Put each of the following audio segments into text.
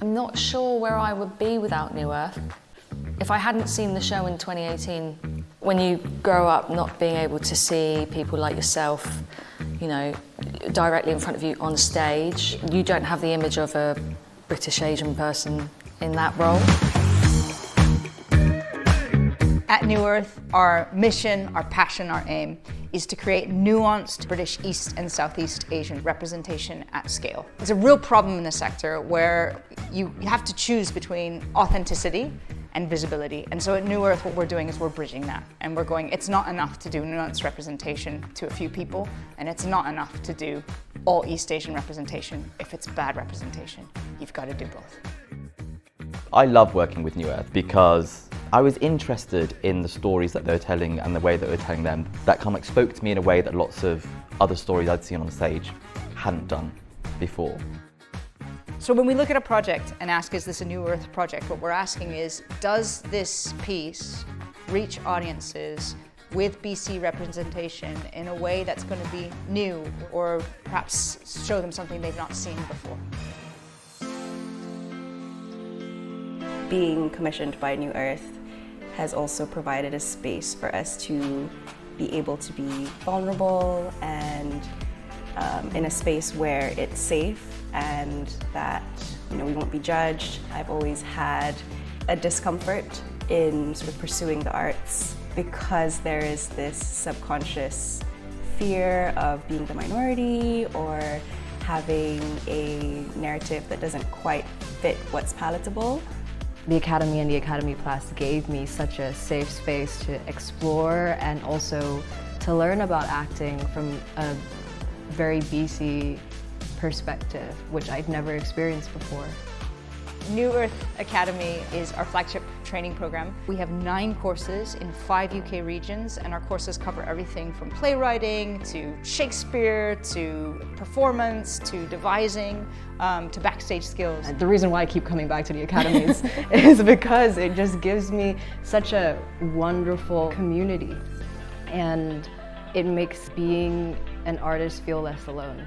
I'm not sure where I would be without New Earth. If I hadn't seen the show in 2018, when you grow up not being able to see people like yourself, you know, directly in front of you on stage, you don't have the image of a British Asian person in that role. At New Earth, our mission, our passion, our aim is to create nuanced British East and Southeast Asian representation at scale. It's a real problem in the sector where you have to choose between authenticity and visibility. And so at New Earth, what we're doing is we're bridging that. And we're going, it's not enough to do nuanced representation to a few people, and it's not enough to do all East Asian representation if it's bad representation. You've got to do both. I love working with New Earth because I was interested in the stories that they were telling and the way that they were telling them. That kind of spoke to me in a way that lots of other stories I'd seen on stage hadn't done before. So when we look at a project and ask, is this a New Earth project, what we're asking is, does this piece reach audiences with BC representation in a way that's going to be new or perhaps show them something they've not seen before? Being commissioned by New Earth has also provided a space for us to be able to be vulnerable and in a space where it's safe and that, you know, we won't be judged. I've always had a discomfort in sort of pursuing the arts because there is this subconscious fear of being the minority or having a narrative that doesn't quite fit what's palatable. The Academy and the Academy Plus gave me such a safe space to explore and also to learn about acting from a very BC perspective, which I'd never experienced before. New Earth Academy is our flagship training program. We have 9 courses in 5 UK regions, and our courses cover everything from playwriting to Shakespeare to performance to devising to backstage skills. The reason why I keep coming back to the academies is because it just gives me such a wonderful community, and it makes being an artist feel less alone.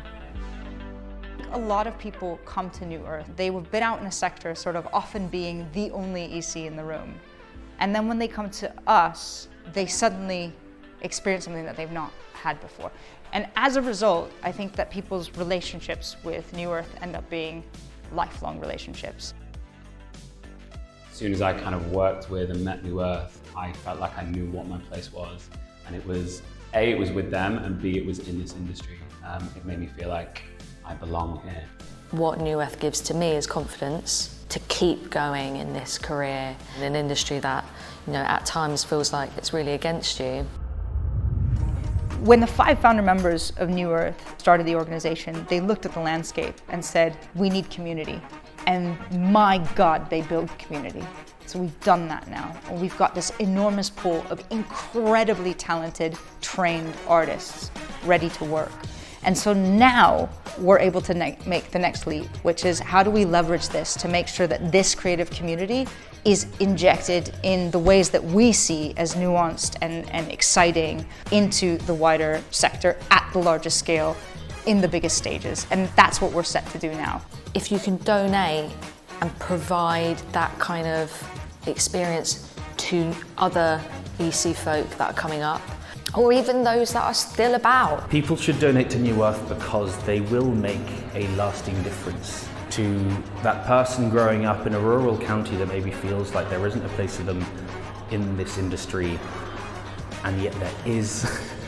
A lot of people come to New Earth. They've been out in a sector sort of often being the only EC in the room. And then when they come to us, they suddenly experience something that they've not had before. And as a result, I think that people's relationships with New Earth end up being lifelong relationships. As soon as I kind of worked with and met New Earth, I felt like I knew what my place was. And it was, A, it was with them, and B, it was in this industry. It made me feel like I belong here. What New Earth gives to me is confidence to keep going in this career in an industry that, you know, at times feels like it's really against you. When the 5 founder members of New Earth started the organization, they looked at the landscape and said, we need community. And my God, they build community. So we've done that now. And we've got this enormous pool of incredibly talented, trained artists ready to work. And so now we're able to make the next leap, which is how do we leverage this to make sure that this creative community is injected in the ways that we see as nuanced and exciting into the wider sector at the largest scale in the biggest stages. And that's what we're set to do now. If you can donate and provide that kind of experience to other EC folk that are coming up, or even those that are still about. People should donate to New Earth because they will make a lasting difference to that person growing up in a rural county that maybe feels like there isn't a place for them in this industry, and yet there is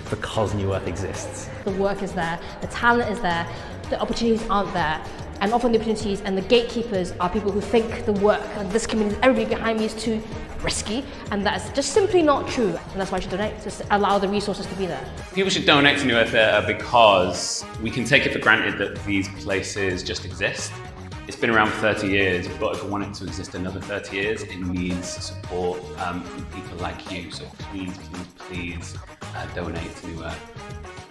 because New Earth exists. The work is there, the talent is there, the opportunities aren't there. And often the opportunities and the gatekeepers are people who think the work and this community, everybody behind me is too risky, and that's just simply not true. And that's why I should donate, just allow the resources to be there. People should donate to New Earth Theatre because we can take it for granted that these places just exist. It's been around for 30 years, but if we want it to exist another 30 years, it needs support from people like you. So please, please, please donate to New Earth.